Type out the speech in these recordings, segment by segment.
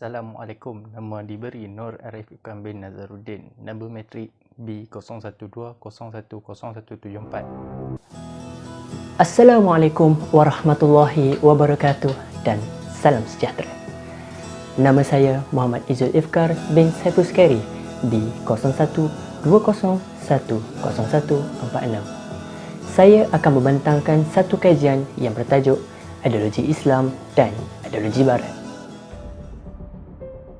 Assalamualaikum. Nama diberi Nur Arif Ikan bin Nazaruddin. Nombor metrik B0120100174. Assalamualaikum warahmatullahi wabarakatuh dan salam sejahtera. Nama saya Muhammad Izzul Ifkar bin Saiful Skari B0120100146. Saya akan membentangkan satu kajian yang bertajuk Ideologi Islam dan Ideologi Barat.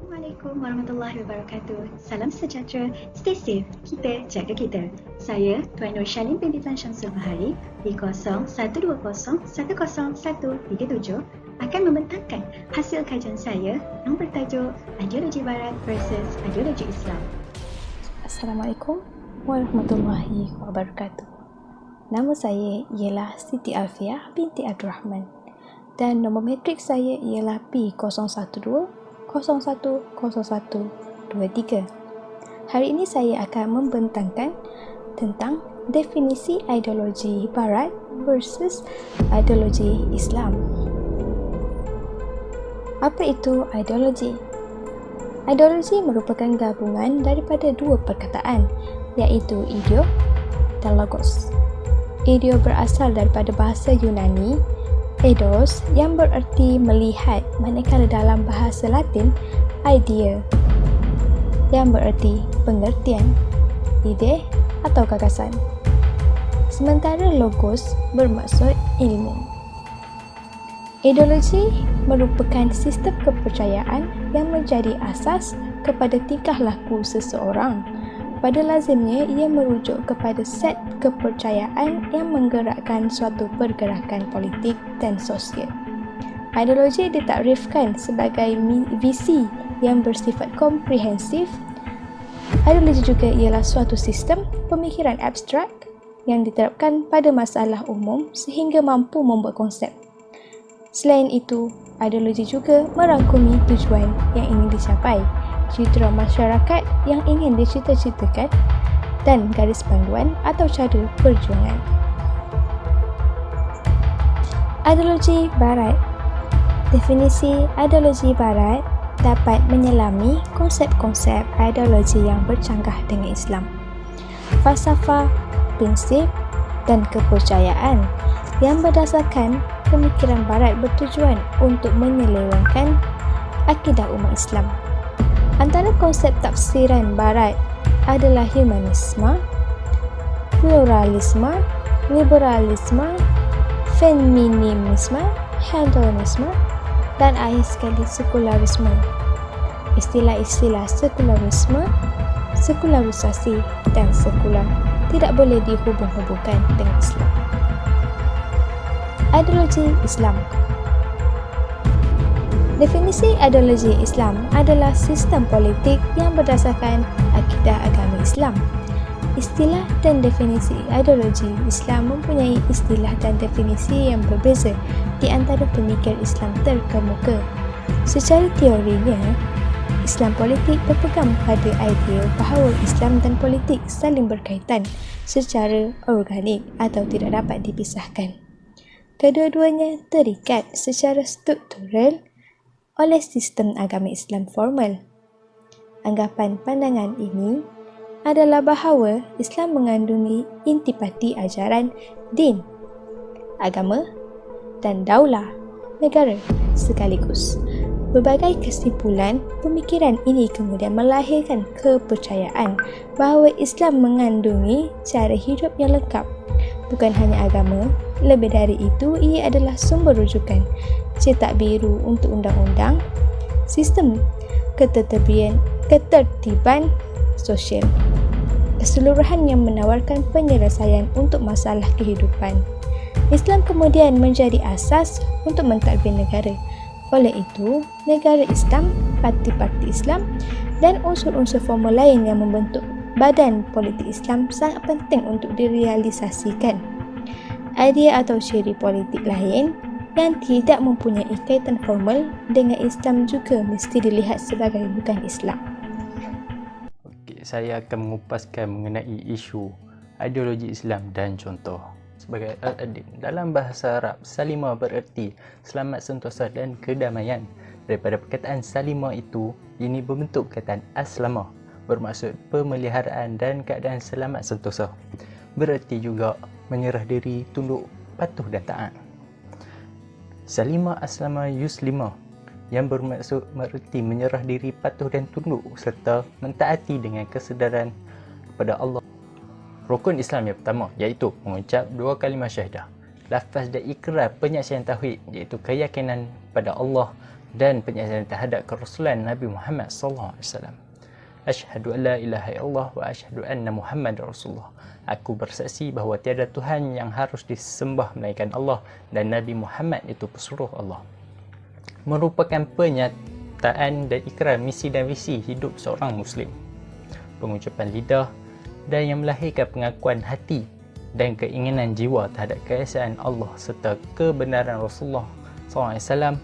Assalamualaikum warahmatullahi wabarakatuh. Salam sejahtera, stay safe, kita jaga kita. Saya Tuan Nur Shalin binti Tan Syamsul Bahari B0120100137 akan membentangkan hasil kajian saya yang bertajuk Ideologi Barat versus Ideologi Islam. Assalamualaikum warahmatullahi wabarakatuh. Nama saya ialah Siti Alfiah binti Abdul Rahman dan nombor metrik saya ialah P0120100123. Hari ini saya akan membentangkan tentang definisi ideologi Barat versus ideologi Islam. Apa itu ideologi? Ideologi merupakan gabungan daripada dua perkataan, iaitu ideo dan logos. Ideo berasal daripada bahasa Yunani, eidos, yang bererti melihat, manakala dalam bahasa Latin, idea, yang bererti pengertian, ide atau gagasan. Sementara logos bermaksud ilmu. Ideologi merupakan sistem kepercayaan yang menjadi asas kepada tingkah laku seseorang. Pada lazimnya, ia merujuk kepada set kepercayaan yang menggerakkan suatu pergerakan politik dan sosial. Ideologi ditakrifkan sebagai visi yang bersifat komprehensif. Ideologi juga ialah suatu sistem pemikiran abstrak yang diterapkan pada masalah umum sehingga mampu membuat konsep. Selain itu, ideologi juga merangkumi tujuan yang ingin dicapai, citra masyarakat yang ingin dicita-citakan, dan garis panduan atau cara perjuangan. Ideologi Barat. Definisi ideologi Barat dapat menyelami konsep-konsep ideologi yang bercanggah dengan Islam, falsafah, prinsip dan kepercayaan yang berdasarkan pemikiran Barat bertujuan untuk menyelewengkan akidah umat Islam. Antara konsep tafsiran Barat adalah humanisme, pluralisme, liberalisme, feminisme, hedonisme, dan akhir sekali sekularisme. Istilah-istilah sekularisme, sekularisasi, dan sekular tidak boleh dihubung-hubungkan dengan Islam. Ideologi Islam. Definisi ideologi Islam adalah sistem politik yang berdasarkan akidah agama Islam. Istilah dan definisi ideologi Islam mempunyai istilah dan definisi yang berbeza di antara pemikir Islam terkemuka. Secara teorinya, Islam politik berpegang pada idea bahawa Islam dan politik saling berkaitan secara organik atau tidak dapat dipisahkan. Kedua-duanya terikat secara struktural oleh sistem agama Islam formal. Anggapan pandangan ini adalah bahawa Islam mengandungi intipati ajaran din, agama dan daulah, negara sekaligus. Berbagai kesimpulan pemikiran ini kemudian melahirkan kepercayaan bahawa Islam mengandungi cara hidup yang lengkap. Bukan hanya agama, lebih dari itu ia adalah sumber rujukan, cetak biru untuk undang-undang, sistem ketertiban sosial, keseluruhan yang menawarkan penyelesaian untuk masalah kehidupan. Islam kemudian menjadi asas untuk mentadbir negara. Oleh itu, negara Islam, parti-parti Islam dan unsur-unsur formal lain yang membentuk badan politik Islam sangat penting untuk direalisasikan. Idea atau ciri politik lain yang tidak mempunyai kaitan formal dengan Islam juga mesti dilihat sebagai bukan Islam. Saya akan mengupaskan mengenai isu ideologi Islam dan contoh. sebagai Al-Adin. Dalam bahasa Arab, Salima bererti selamat, sentosa dan kedamaian. Daripada perkataan Salima itu, ini berbentuk perkataan Aslama, bermaksud pemeliharaan dan keadaan selamat sentosa. Bererti juga menyerah diri, tunduk, patuh dan taat. Salima Aslama Yuslima, yang bermaksud mereti menyerah diri, patuh dan tunduk serta mentaati dengan kesedaran kepada Allah. Rukun Islam yang pertama iaitu mengucap 2 kalimah syahadah, lafaz dan ikrar penyaksian tauhid, iaitu keyakinan pada Allah dan penyaksian terhadap kerasulan Nabi Muhammad sallallahu alaihi wasallam. Asyhadu an la ilaha illallah wa asyhadu anna Muhammadar Rasulullah. Aku bersaksi bahawa tiada Tuhan yang harus disembah melainkan Allah dan Nabi Muhammad itu pesuruh Allah. Merupakan pernyataan dan ikrar misi dan visi hidup seorang Muslim. Pengucapan lidah dan yang melahirkan pengakuan hati dan keinginan jiwa terhadap keesaan Allah serta kebenaran Rasulullah SAW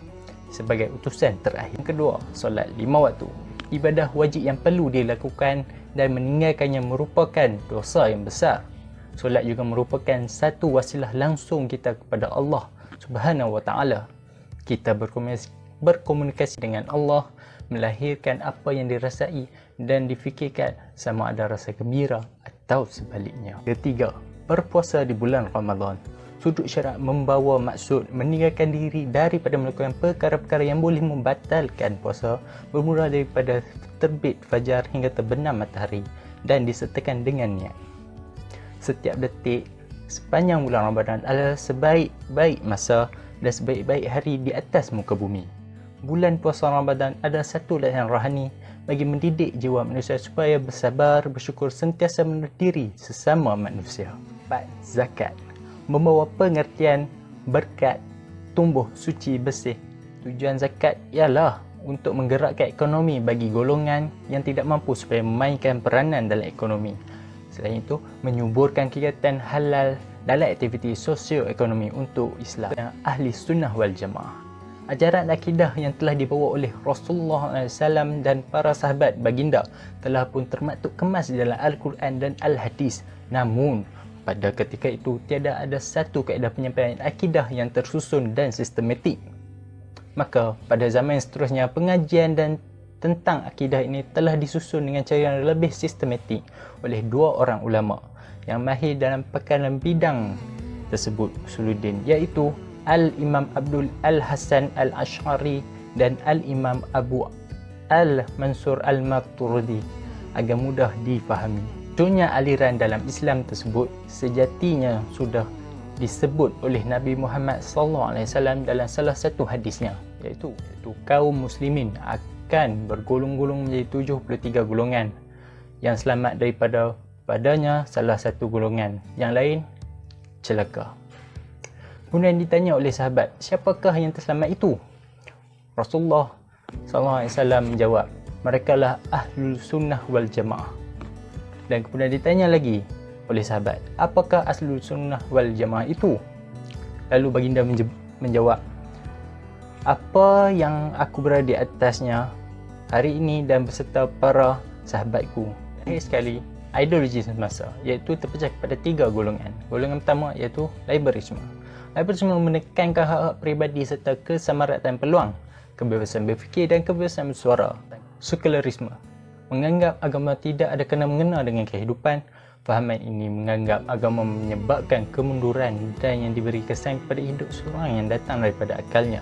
sebagai utusan terakhir. Yang kedua, solat 5 waktu. Ibadah wajib yang perlu dilakukan dan meninggalkannya merupakan dosa yang besar. Solat juga merupakan satu wasilah langsung kita kepada Allah Subhanahu wa Ta'ala. Kita berkomunikasi dengan Allah, melahirkan apa yang dirasai dan difikirkan, sama ada rasa gembira atau sebaliknya. Ketiga, berpuasa di bulan Ramadan. Sudut syarak membawa maksud meninggalkan diri daripada melakukan perkara-perkara yang boleh membatalkan puasa, bermula daripada terbit fajar hingga terbenam matahari dan disertakan dengan niat. Setiap detik sepanjang bulan Ramadan adalah sebaik-baik masa dan sebaik-baik hari di atas muka bumi. Bulan puasa Ramadan adalah satu latihan rohani bagi mendidik jiwa manusia supaya bersabar, bersyukur, sentiasa menuntut diri sesama manusia. 4. Zakat membawa pengertian berkat, tumbuh, suci, bersih. Tujuan zakat ialah untuk menggerakkan ekonomi bagi golongan yang tidak mampu supaya memainkan peranan dalam ekonomi. Selain itu, menyuburkan kegiatan halal dalam aktiviti sosioekonomi untuk Islam dan ahli sunnah wal jamaah. Ajaran akidah yang telah dibawa oleh Rasulullah SAW dan para sahabat baginda telah pun termaktub kemas dalam Al-Quran dan Al-Hadis. Namun, pada ketika itu tiada ada satu kaedah penyampaian akidah yang tersusun dan sistematik. Maka, pada zaman seterusnya, pengajian dan tentang akidah ini telah disusun dengan cara yang lebih sistematik oleh 2 orang ulama yang mahir dalam perkara bidang tersebut, Usuluddin, iaitu Al-Imam Abdul Al-Hasan Al-Ash'ari dan Al-Imam Abu Al-Mansur Al-Maturidi, agar mudah difahami. Contohnya aliran dalam Islam tersebut sejatinya sudah disebut oleh Nabi Muhammad SAW dalam salah satu hadisnya, iaitu kaum muslimin akan bergolong-golong menjadi 73 golongan, yang selamat daripada padanya salah satu golongan, yang lain celaka. Kemudian ditanya oleh sahabat, siapakah yang terselamat itu? Rasulullah SAW menjawab, merekalah ahlul sunnah wal jamaah. Dan kemudian ditanya lagi oleh sahabat, apakah ahlul sunnah wal jamaah itu? Lalu baginda menjawab, apa yang aku berada di atasnya hari ini dan beserta para sahabatku. Akhir sekali, ideologi semasa iaitu terpecah kepada 3 golongan. Golongan pertama iaitu liberalisme. Liberalisme menekankan hak-hak peribadi serta kesamaratan peluang, kebebasan berfikir dan kebebasan bersuara. Sekularisme menganggap agama tidak ada kena-mengena dengan kehidupan. Fahaman ini menganggap agama menyebabkan kemunduran dan yang diberi kesan kepada hidup seorang yang datang daripada akalnya.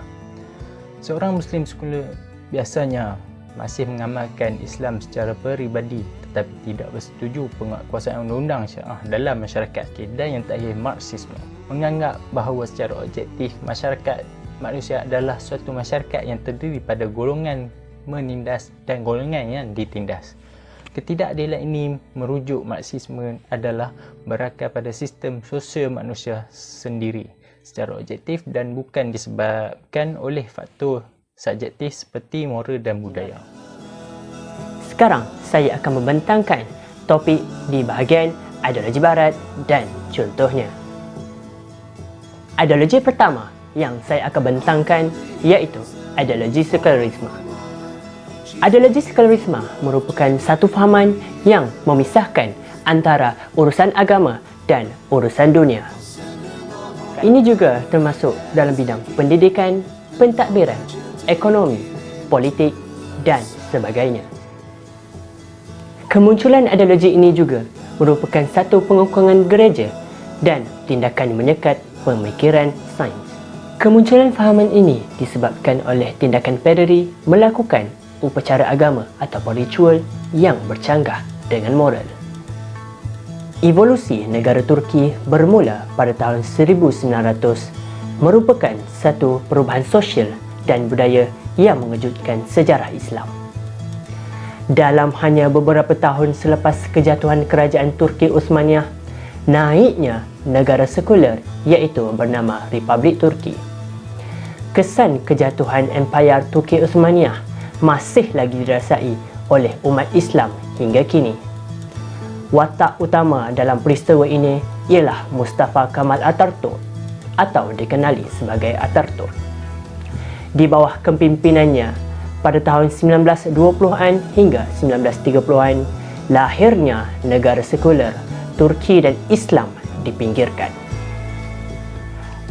Seorang Muslim sekular biasanya masih mengamalkan Islam secara peribadi tetapi tidak bersetuju penguasaan undang-undang syariah dalam masyarakat. Dan yang terakhir, Marxisme menganggap bahawa secara objektif masyarakat manusia adalah suatu masyarakat yang terdiri pada golongan menindas dan golongan yang ditindas. Ketidakadilan ini merujuk Marxisme adalah berakar pada sistem sosial manusia sendiri secara objektif dan bukan disebabkan oleh faktor subjektif seperti moral dan budaya. Sekarang saya akan membentangkan topik di bahagian ideologi barat dan contohnya. Ideologi pertama yang saya akan bentangkan iaitu ideologi sekularisme. Ideologi sekularisme merupakan satu fahaman yang memisahkan antara urusan agama dan urusan dunia. Ini juga termasuk dalam bidang pendidikan, pentadbiran, ekonomi, politik dan sebagainya. Kemunculan ideologi ini juga merupakan satu pengokongan gereja dan tindakan menyekat pemikiran sains. Kemunculan fahaman ini disebabkan oleh tindakan paderi melakukan upacara agama ataupun ritual yang bercanggah dengan moral. Evolusi negara Turki bermula pada tahun 1900 merupakan satu perubahan sosial dan budaya yang mengejutkan sejarah Islam. Dalam hanya beberapa tahun selepas kejatuhan kerajaan Turki Osmaniyah, naiknya negara sekular iaitu bernama Republik Turki. Kesan kejatuhan Empayar Turki Osmaniyah masih lagi dirasai oleh umat Islam hingga kini. Watak utama dalam peristiwa ini ialah Mustafa Kemal Atatürk atau dikenali sebagai Ataturk. Di bawah kepimimpinannya pada tahun 1920-an hingga 1930-an, lahirnya negara sekular Turki dan Islam dipinggirkan.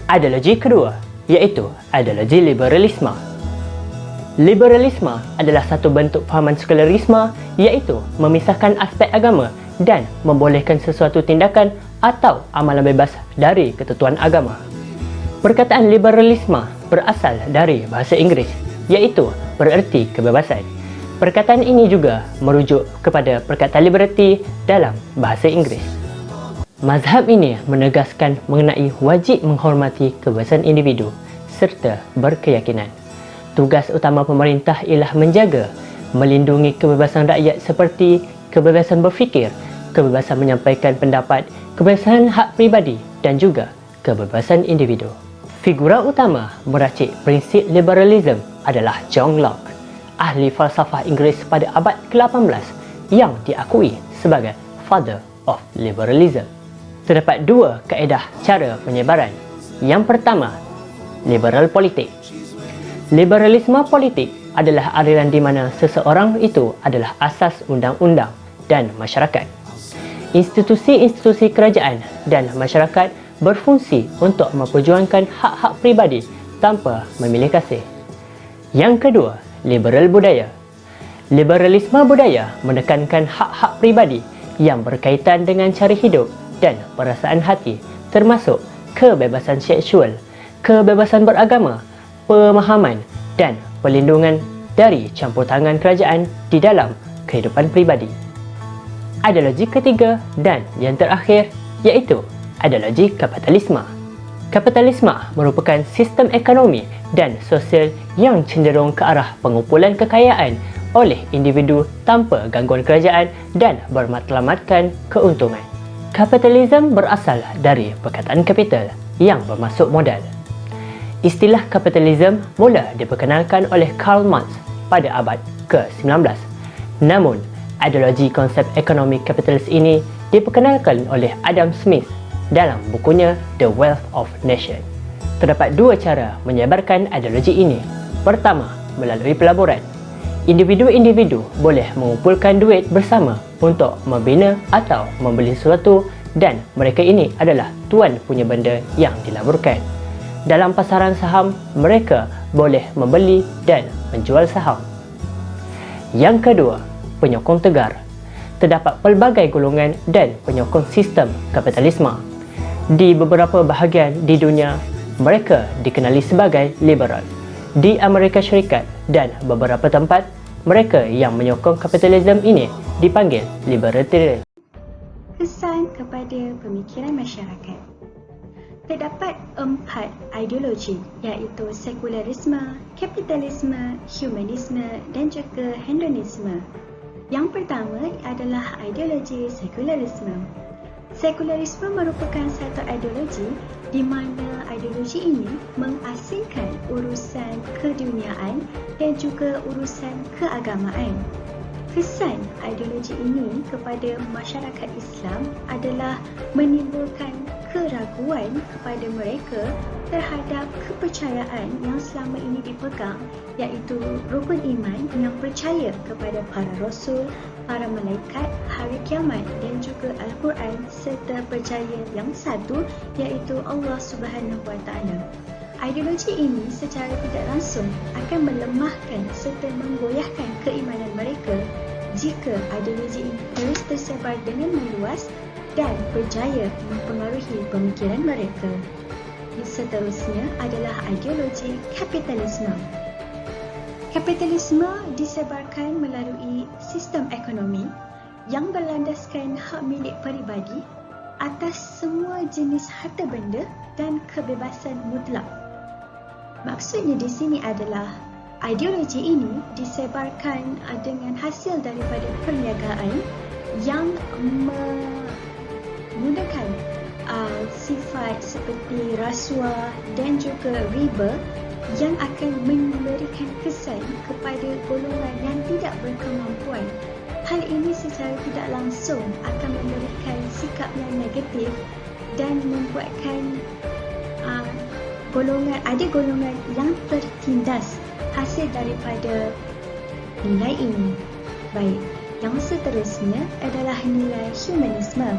Ideologi kedua iaitu ideologi liberalisme. Liberalisme adalah satu bentuk fahaman sekularisme iaitu memisahkan aspek agama dan membolehkan sesuatu tindakan atau amalan bebas dari ketentuan agama. Perkataan liberalisme berasal dari bahasa Inggeris iaitu bererti kebebasan. Perkataan ini juga merujuk kepada perkataan liberty dalam bahasa Inggeris. Mazhab ini menegaskan mengenai wajib menghormati kebebasan individu serta berkeyakinan. Tugas utama pemerintah ialah menjaga, melindungi kebebasan rakyat seperti kebebasan berfikir, kebebasan menyampaikan pendapat, kebebasan hak pribadi dan juga kebebasan individu. Figura utama meracik prinsip liberalisme adalah John Locke, ahli falsafah Inggeris pada abad ke-18 yang diakui sebagai Father of Liberalism. Terdapat dua kaedah cara penyebaran. Yang pertama, liberal politik. Liberalisme politik adalah aliran di mana seseorang itu adalah asas undang-undang dan masyarakat. Institusi-institusi kerajaan dan masyarakat berfungsi untuk memperjuangkan hak-hak pribadi tanpa memilih kasih. Yang kedua, liberal budaya. Liberalisme budaya menekankan hak-hak pribadi yang berkaitan dengan cara hidup dan perasaan hati, termasuk kebebasan seksual, kebebasan beragama, pemahaman dan perlindungan dari campur tangan kerajaan di dalam kehidupan pribadi. Ideologi ketiga dan yang terakhir iaitu ideologi kapitalisme. Kapitalisme merupakan sistem ekonomi dan sosial yang cenderung ke arah pengumpulan kekayaan oleh individu tanpa gangguan kerajaan dan bermatlamatkan keuntungan. Kapitalisme berasal dari perkataan kapital yang bermaksud modal. Istilah kapitalisme mula diperkenalkan oleh Karl Marx pada abad ke-19. Namun, ideologi konsep ekonomi kapitalis ini diperkenalkan oleh Adam Smith dalam bukunya The Wealth of Nations. Terdapat dua cara menyebarkan ideologi ini. Pertama, melalui pelaburan. Individu-individu boleh mengumpulkan duit bersama untuk membina atau membeli sesuatu dan mereka ini adalah tuan punya benda yang dilaburkan. Dalam pasaran saham, mereka boleh membeli dan menjual saham. Yang kedua, penyokong tegar. Terdapat pelbagai golongan dan penyokong sistem kapitalisme. Di beberapa bahagian di dunia, mereka dikenali sebagai liberal. Di Amerika Syarikat dan beberapa tempat, mereka yang menyokong kapitalisme ini dipanggil libertarian. Kesan kepada pemikiran masyarakat. Terdapat 4 ideologi iaitu sekularisme, kapitalisme, humanisme dan juga hedonisme. Yang pertama adalah ideologi sekularisme. Sekularisme merupakan satu ideologi di mana ideologi ini mengasingkan urusan keduniaan dan juga urusan keagamaan. Kesan ideologi ini kepada masyarakat Islam adalah menimbulkan keraguan kepada mereka terhadap kepercayaan yang selama ini dipegang, iaitu rukun iman yang percaya kepada para rasul, para malaikat, hari kiamat dan juga Al-Quran, serta percaya yang satu, iaitu Allah Subhanahu Wa Taala. Ideologi ini secara tidak langsung akan melemahkan serta menggoyahkan keimanan mereka jika ideologi ini terus tersebar dengan meluas dan berjaya mempengaruhi pemikiran mereka. Seterusnya adalah ideologi kapitalisme. Kapitalisme disebarkan melalui sistem ekonomi yang berlandaskan hak milik peribadi atas semua jenis harta benda dan kebebasan mutlak. Maksudnya di sini adalah ideologi ini disebarkan dengan hasil daripada perniagaan yang menggunakan sifat seperti rasuah dan juga riba yang akan memberikan kesan kepada golongan yang tidak berkemampuan. Hal ini secara tidak langsung akan memberikan sikap yang negatif dan membuatkan ada golongan yang tertindas hasil daripada nilai ini. Baik, yang seterusnya adalah nilai humanisme.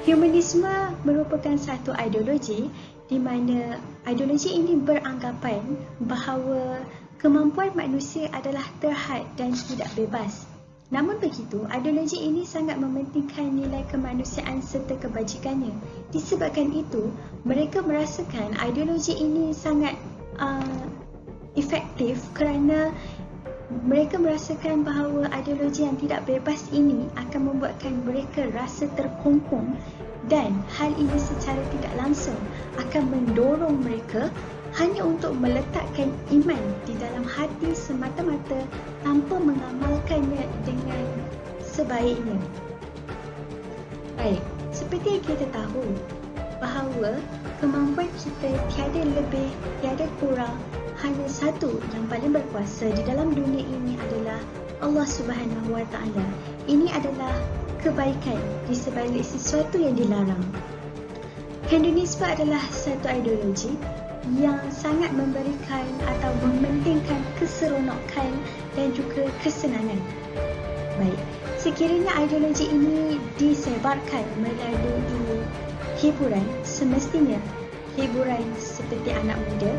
Humanisme merupakan satu ideologi di mana ideologi ini beranggapan bahawa kemampuan manusia adalah terhad dan tidak bebas. Namun begitu, ideologi ini sangat mementingkan nilai kemanusiaan serta kebajikannya. Disebabkan itu, mereka merasakan ideologi ini sangat efektif kerana mereka merasakan bahawa ideologi yang tidak bebas ini akan membuatkan mereka rasa terkungkung dan hal ini secara tidak langsung akan mendorong mereka hanya untuk meletakkan iman di dalam hati semata-mata tanpa mengamalkannya dengan sebaiknya. Baik, seperti yang kita tahu bahawa kemampuan kita tiada lebih, tiada kurang, hanya satu yang paling berkuasa di dalam dunia ini adalah Allah Subhanahu Wa Taala. Ini adalah kebaikan di sebalik sesuatu yang dilarang. Hedonisme adalah satu ideologi yang sangat memberikan atau mementingkan keseronokan dan juga kesenangan. Baik, sekiranya ideologi ini disebarkan melalui hiburan, semestinya hiburan seperti anak muda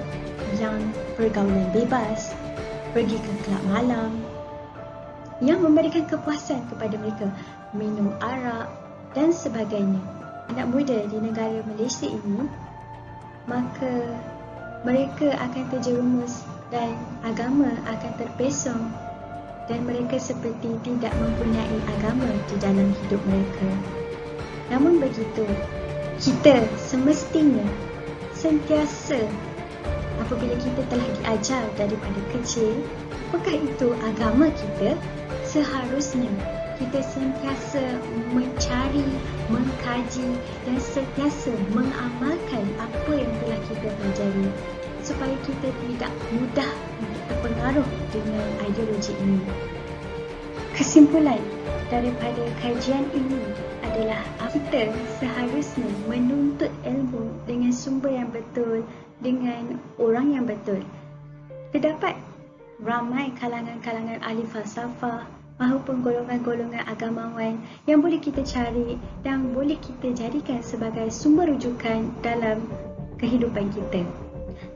yang pergaulan bebas, pergi ke kelab malam, yang memberikan kepuasan kepada mereka, minum arak dan sebagainya. Anak muda di negara Malaysia ini, maka mereka akan terjerumus dan agama akan terpesong dan mereka seperti tidak mempunyai agama di dalam hidup mereka. Namun begitu, kita semestinya sentiasa apabila kita telah diajar daripada kecil, apakah itu agama kita, seharusnya kita sentiasa mencari, mengkaji dan sentiasa mengamalkan apa yang telah kita pelajari supaya kita tidak mudah terpengaruh dengan ideologi ini. Kesimpulan daripada kajian ini adalah kita seharusnya menuntut ilmu dengan sumber yang betul, dengan orang yang betul. Terdapat ramai kalangan-kalangan ahli falsafah maupun golongan-golongan agamawan yang boleh kita cari dan boleh kita jadikan sebagai sumber rujukan dalam kehidupan kita.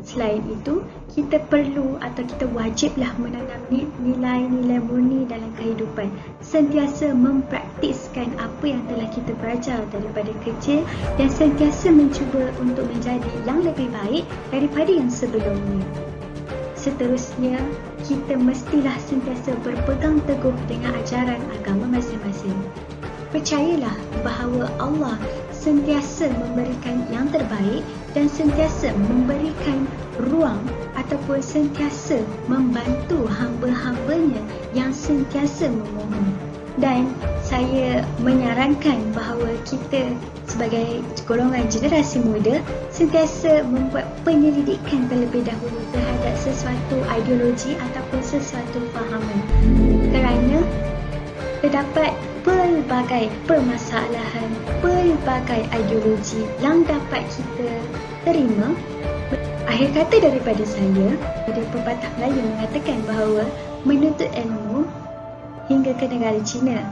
Selain itu, kita perlu atau kita wajiblah menanam nilai-nilai murni dalam kehidupan, sentiasa mempraktiskan apa yang telah kita belajar daripada kecil dan sentiasa mencuba untuk menjadi yang lebih baik daripada yang sebelumnya. Seterusnya, kita mestilah sentiasa berpegang teguh dengan ajaran agama masing-masing. Percayalah bahawa Allah sentiasa memberikan yang terbaik dan sentiasa memberikan ruang ataupun sentiasa membantu hamba-hambanya yang sentiasa memohon. Dan saya menyarankan bahawa kita sebagai golongan generasi muda sentiasa membuat penyelidikan terlebih dahulu terhadap sesuatu ideologi ataupun sesuatu fahaman, kerana terdapat pelbagai permasalahan, pelbagai ideologi yang dapat kita terima. Akhir kata daripada saya, ada pepatah Melayu mengatakan bahawa menuntut ilmu hingga ke negara China